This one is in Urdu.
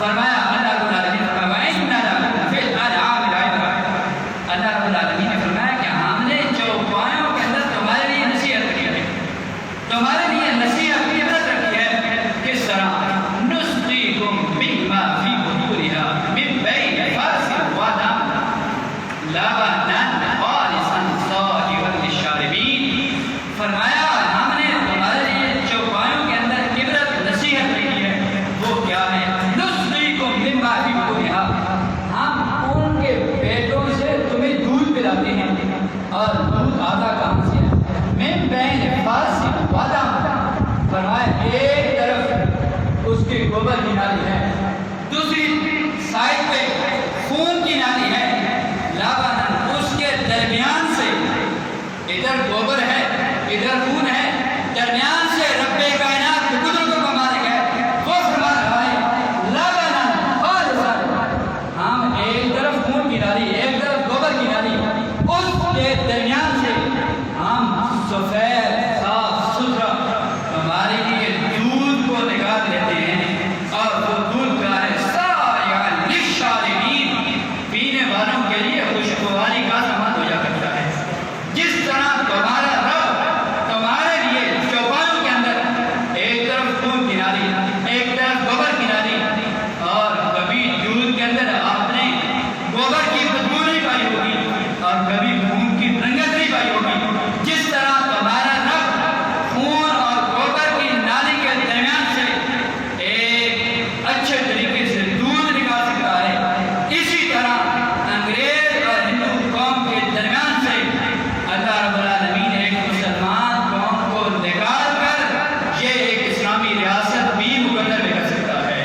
فرمایا اللہ رب العالمین اللہ رب العالمین نے فرمایا کہ ہم نے چوپایوں کے اندر تمہارے لیے نصیحت کی ہے، تمہارے لیے نصیحت کی رکھی ہے. کس طرح نسقیکم مما فی بطونها من بین فرث ودم لبنا خالصا صائغا للشاربین. فرمایا ہم نے تمہارے لیے چوپایوں کے اندر عبرت نصیحت کی ہے، وہ کیا ہے؟ نسقیکم مما فی بطونها، ہم ان کے پیٹوں سے تمہیں دودھ پلاتے ہیں. اور دودھ آتا کہاں سے ہے؟ من بین فرث ودم. فرمایا ایک طرف اس کی گوبر کی نالی ہے، دوسری سائڈ پہ